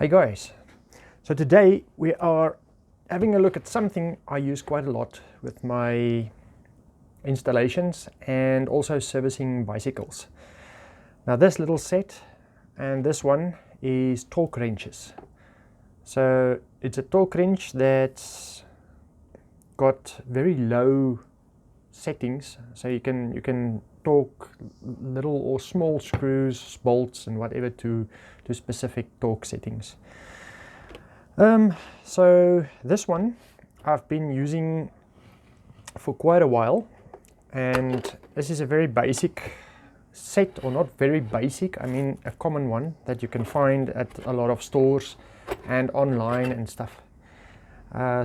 Hey guys, so today we are having a look at something I use quite a lot with my installations and also servicing bicycles. Now this little set and this one is torque wrenches. So it's a torque wrench that's got very low settings, so you can torque little or small screws, bolts and whatever to specific torque settings. So this one I've been using for quite a while, and this is a very basic set, or not very basic, I mean a common one that you can find at a lot of stores and online and stuff.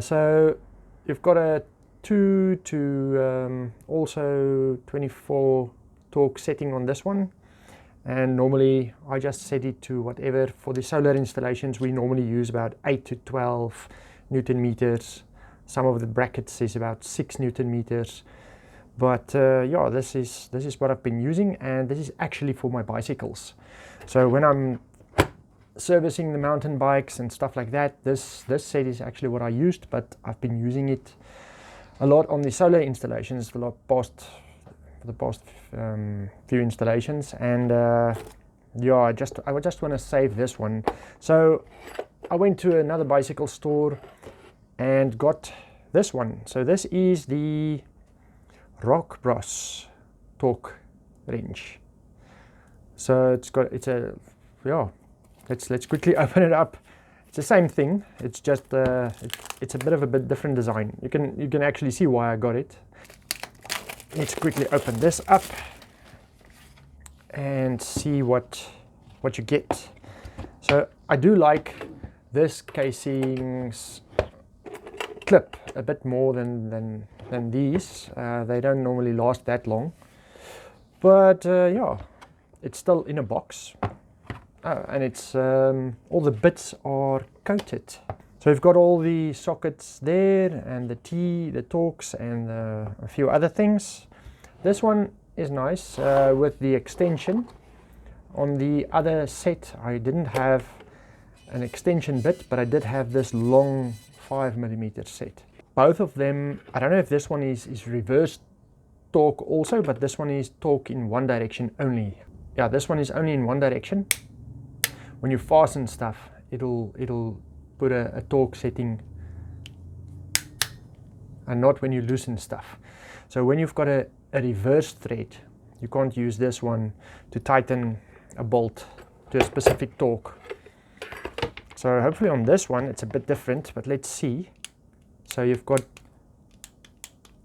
So you've got a 2 to also 24 torque setting on this one, and normally I just set it to whatever. For the solar installations we normally use about 8 to 12 Newton meters. Some of the brackets is about 6 Newton meters, but yeah, this is what I've been using, and this is actually for my bicycles. So when I'm servicing the mountain bikes and stuff like that, this set is actually what I used, but I've been using it a lot on the solar installations for the past few installations, and yeah, I just want to save this one. So I went to another bicycle store and got this one. So this is the Rockbros torque wrench. So let's quickly open it up. It's the same thing, it's just it's a bit of a different design. You can actually see why I got it. Let's quickly open this up and see what you get. So I do like this casing's clip a bit more than these. They don't normally last that long, but yeah, it's still in a box. And it's all the bits are coated. So we've got all the sockets there, and the torques, and a few other things. This one is nice with the extension. On the other set I didn't have an extension bit, but I did have this long 5mm set. Both of them, I don't know if this one is reverse torque also, but this one is torque in one direction only. Yeah, this one is only in one direction. When you fasten stuff, it'll put a torque setting, and not when you loosen stuff. So when you've got a reverse thread, you can't use this one to tighten a bolt to a specific torque. So hopefully on this one it's a bit different, but let's see. So you've got,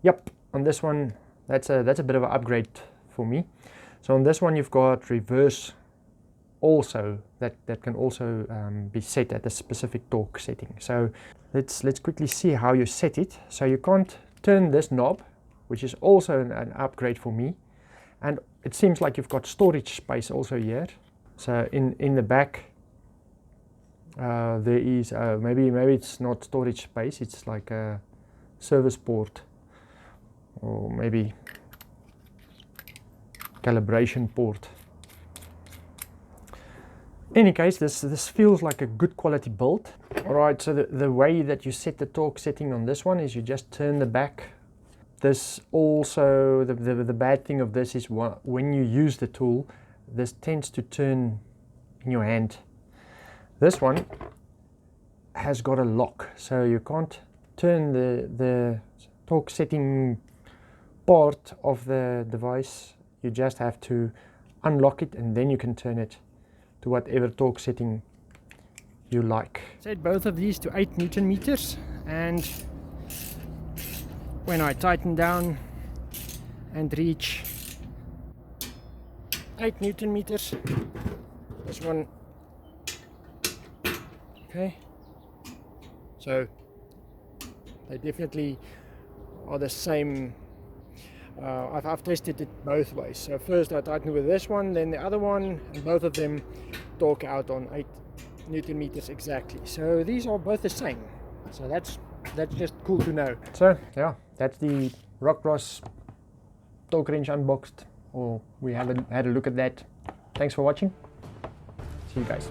yep, on this one that's a bit of an upgrade for me. So on this one you've got reverse also, that can also be set at a specific torque setting. So let's quickly see how you set it. So you can't turn this knob, which is also an upgrade for me, and it seems like you've got storage space also here. So in the back there is maybe it's not storage space, it's like a service port, or maybe calibration port. In any case, this feels like a good quality build. Alright, so the way that you set the torque setting on this one is you just turn the back. This also, the bad thing of this is when you use the tool, this tends to turn in your hand. This one has got a lock, so you can't turn the torque setting part of the device. You just have to unlock it, and then you can turn it to whatever torque setting you like. Set both of these to 8 Newton meters, and when I tighten down and reach 8 Newton meters, this one, okay, so they definitely are the same. I've tested it both ways. So first I tighten with this one, then the other one, and both of them torque out on 8 Newton meters exactly. So these are both the same. So that's just cool to know. So yeah, that's the Rockbros torque wrench unboxed, or we haven't had a look at that. Thanks for watching. See you guys.